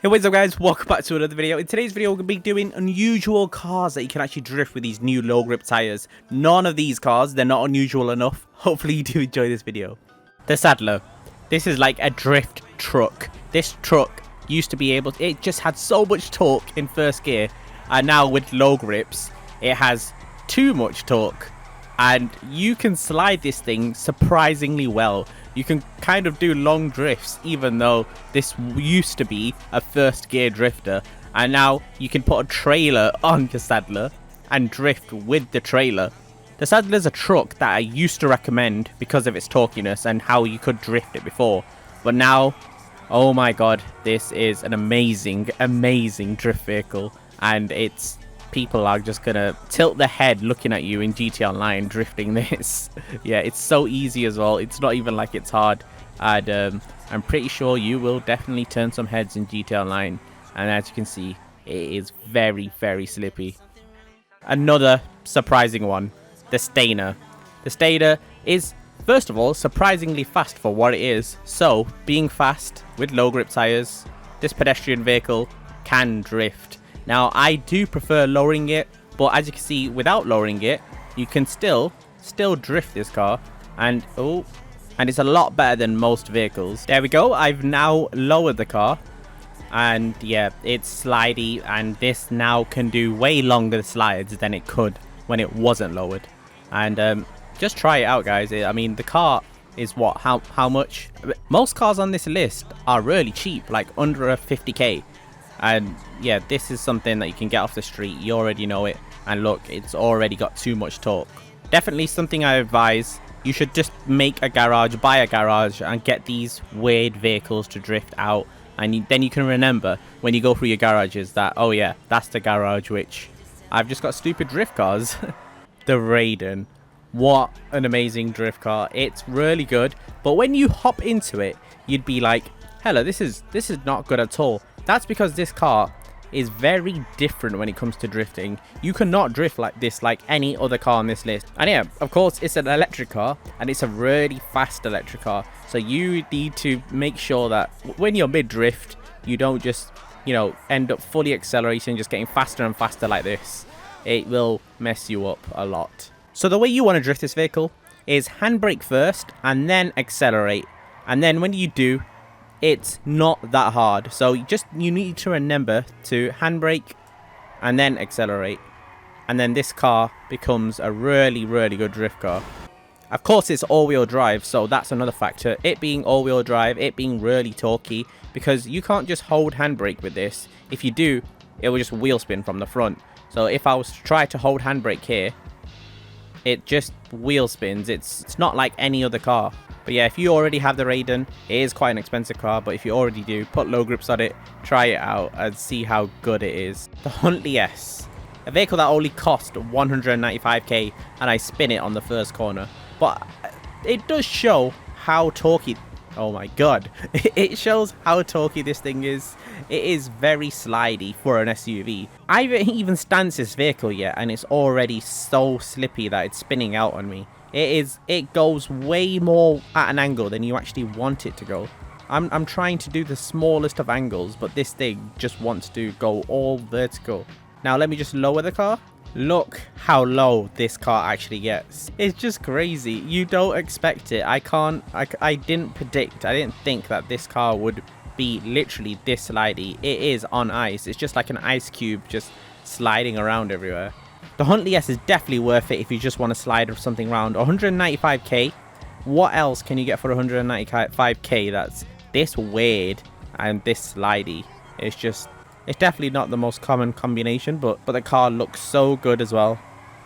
Hey, what's up guys, welcome back to another video. In today's video, we're going to be doing unusual cars that you can actually drift with these new low grip tires. None of these cars, they're not unusual enough. Hopefully you do enjoy this video. The Saddler. This is like a drift truck. This truck used to be able to, it just had so much torque in first gear. And now with low grips, it has too much torque. And you can slide this thing surprisingly well. You can kind of do long drifts, even though this used to be a first gear drifter. And now you can put a trailer on your Saddler and drift with the trailer. The Saddler is a truck that I used to recommend because of its torquiness and how you could drift it before. But now, oh my god, this is an amazing, amazing drift vehicle. And people are just gonna tilt their head looking at you in GT Online drifting this. Yeah, it's so easy as well. It's not even like it's hard. And I'm pretty sure you will definitely turn some heads in GT Online. And as you can see, it is very, very slippy. Another surprising one, the Stainer. The Stainer is, first of all, surprisingly fast for what it is. So, being fast with low grip tires, this pedestrian vehicle can drift. Now, I do prefer lowering it, but as you can see, without lowering it, you can still drift this car. And, and it's a lot better than most vehicles. There we go. I've now lowered the car. And, yeah, it's slidey. And this now can do way longer slides than it could when it wasn't lowered. And, just try it out, guys. I mean, the car is what? How much? Most cars on this list are really cheap, like under a 50k. And yeah, this is something that you can get off the street. You already know it. And look, it's already got too much torque. Definitely something I advise. You should just make a garage, buy a garage, and get these weird vehicles to drift out. And then you can remember when you go through your garages that, oh yeah, that's the garage which I've just got stupid drift cars. The Raiden. What an amazing drift car. It's really good. But when you hop into it, you'd be like, hello, this is not good at all. That's because this car is very different when it comes to drifting. You cannot drift like this like any other car on this list. And yeah, of course, it's an electric car and it's a really fast electric car. So you need to make sure that when you're mid-drift, you don't just, end up fully accelerating, just getting faster and faster like this. It will mess you up a lot. So the way you want to drift this vehicle is handbrake first and then accelerate. And then when you do, it's not that hard. So you need to remember to handbrake and then accelerate. And then this car becomes a really, really good drift car. Of course, it's all-wheel drive, so that's another factor. It being all-wheel drive, it being really torquey, because you can't just hold handbrake with this. If you do, it will just wheel spin from the front. So if I was to try to hold handbrake here, it just wheel spins. It's not like any other car. But yeah, if you already have the Raiden, it is quite an expensive car. But if you already do, put low grips on it, try it out, and see how good it is. The Huntley S. A vehicle that only cost 195k, and I spin it on the first corner. But it does show how torquey... Oh my god. It shows how torquey this thing is. It is very slidey for an SUV. I haven't even stanced this vehicle yet, and it's already so slippy that it's spinning out on me. It goes way more at an angle than you actually want it to go. I'm trying to do the smallest of angles, but this thing just wants to go all vertical. Now let me just lower the car. Look how low this car actually gets. It's just crazy. You don't expect it. I didn't think that this car would be literally this slidey. It is on ice. It's just like an ice cube just sliding around everywhere. The Huntley S is definitely worth it if you just want to slide something around. 195k. What else can you get for 195k that's this weird and this slidey? It's definitely not the most common combination, but the car looks so good as well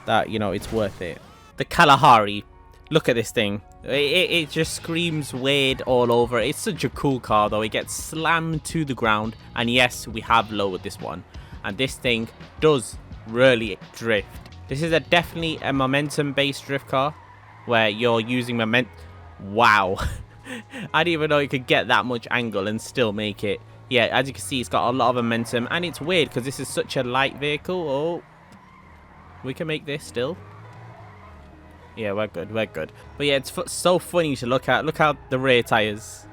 that, it's worth it. The Kalahari. Look at this thing. It just screams weird all over. It's such a cool car though. It gets slammed to the ground. And yes, we have lowered this one. And this thing does really drift. This is definitely a momentum based drift car where you're using wow. I didn't even know you could get that much angle and still make it. Yeah, as you can see, it's got a lot of momentum, and it's weird because this is such a light vehicle. Oh, we can make this still. Yeah, we're good, we're good. But yeah, it's so funny to look at. Look at the rear tires.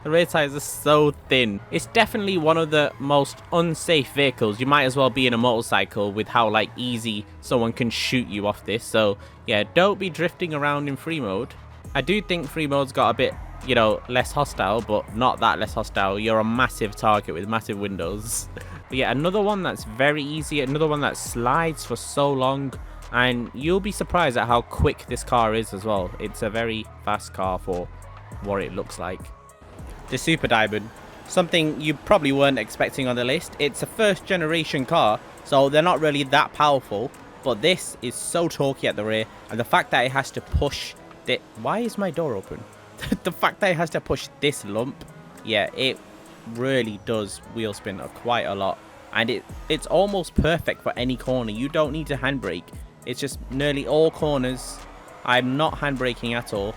The rear tires are so thin. It's definitely one of the most unsafe vehicles. You might as well be in a motorcycle with how like easy someone can shoot you off this. So yeah, don't be drifting around in free mode. I do think free mode's got a bit, you know, less hostile, but not that less hostile. You're a massive target with massive windows. But yeah, another one that's very easy, another one that slides for so long, and you'll be surprised at how quick this car is as well. It's a very fast car for what it looks like. The Super Diamond, something you probably weren't expecting on the list. It's a first generation car, so they're not really that powerful, but this is so torquey at the rear, and the fact that it has to push it. Why is my door open? The fact that it has to push this lump, yeah, it really does wheel spin quite a lot, and it's almost perfect for any corner. You don't need to handbrake. It's just nearly all corners. I'm not handbraking at all.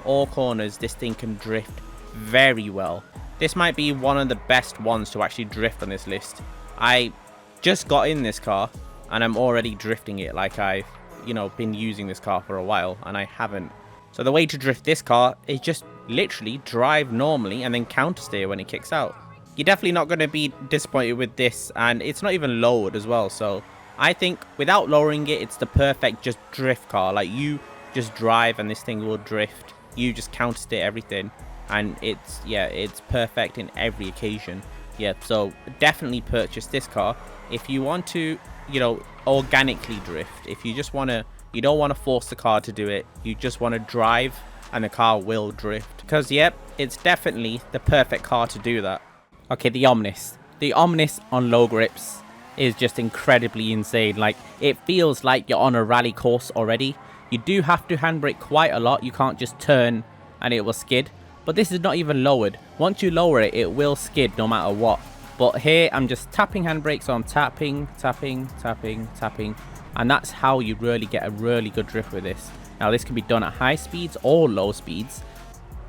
All corners, this thing can drift very well. This might be one of the best ones to actually drift on this list. I just got in this car and I'm already drifting it like I've, you know, been using this car for a while, and I haven't. So the way to drift this car is just literally drive normally and then counter steer when it kicks out. You're definitely not going to be disappointed with this, and it's not even lowered as well. So I think without lowering it, it's the perfect just drift car. Like, you just drive and this thing will drift. You just counter steer everything, and it's, yeah, it's perfect in every occasion. Yeah, so definitely purchase this car if you want to, you know, organically drift. If you just want to, you don't want to force the car to do it. You just want to drive and the car will drift. Because, yep, it's definitely the perfect car to do that. Okay, the Omnis. The Omnis on low grips is just incredibly insane. Like, it feels like you're on a rally course already. You do have to handbrake quite a lot. You can't just turn and it will skid. But this is not even lowered. Once you lower it, it will skid no matter what. But here, I'm just tapping handbrake. So I'm tapping, tapping, tapping, tapping. And that's how you really get a really good drift with this. Now, this can be done at high speeds or low speeds.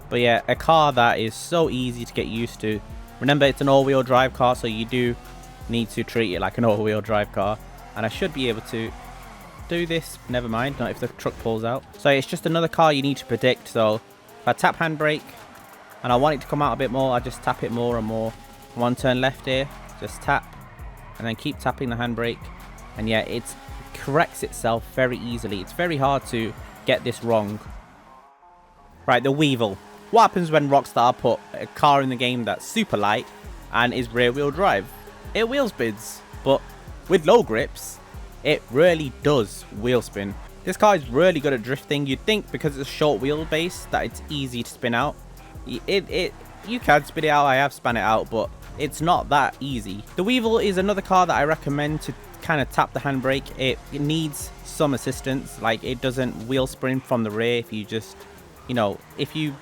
But yeah, a car that is so easy to get used to. Remember, it's an all-wheel drive car, so you do need to treat it like an all-wheel drive car. And I should be able to do this. Never mind, not if the truck pulls out. So it's just another car you need to predict. So if I tap handbrake and I want it to come out a bit more, I just tap it more and more. One turn left here, just tap, and then keep tapping the handbrake. And yeah, it corrects itself very easily. It's very hard to get this wrong. Right, the Weevil. What happens when Rockstar put a car in the game that's super light and is rear wheel drive? It wheel spins, but with low grips, it really does wheel spin. This car is really good at drifting. You'd think because it's a short wheelbase that it's easy to spin out. You can spin it out, I have spun it out, but it's not that easy. The Weevil is another car that I recommend to kind of tap the handbrake. It needs some assistance. Like, it doesn't wheel spin from the rear if you just, you know, if you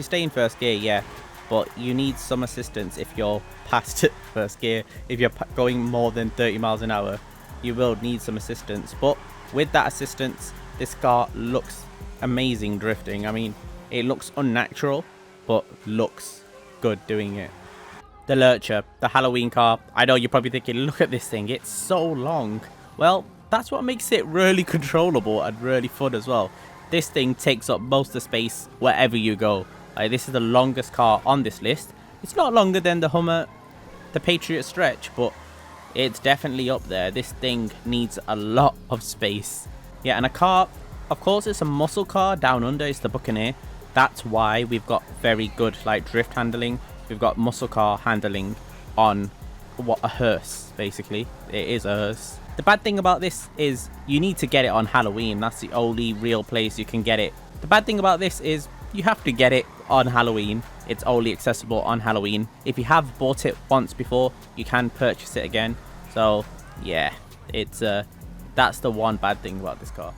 stay in first gear, yeah, but you need some assistance if you're past first gear. If you're going more than 30 miles an hour, you will need some assistance. But with that assistance, this car looks amazing drifting. I mean, it looks unnatural, but looks good doing it. The Lurcher, the Halloween car. I know you're probably thinking, look at this thing, it's so long. Well, that's what makes it really controllable and really fun as well. This thing takes up most of the space wherever you go. Like, this is the longest car on this list. It's not longer than the Hummer, the Patriot Stretch, but it's definitely up there. This thing needs a lot of space. Yeah, and a car, of course, it's a muscle car. Down under, it's the Buccaneer. That's why we've got very good, like, drift handling. We've got muscle car handling on a hearse, basically. It is a hearse. The bad thing about this is you need to get it on Halloween. That's the only real place you can get it. The bad thing about this is you have to get it on Halloween. It's only accessible on Halloween. If you have bought it once before, you can purchase it again. So yeah, it's that's the one bad thing about this car.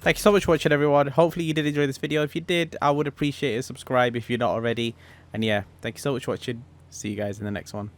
Thank you so much for watching, everyone. Hopefully you did enjoy this video. If you did, I would appreciate a subscribe if you're not already. And yeah, thank you so much for watching. See you guys in the next one.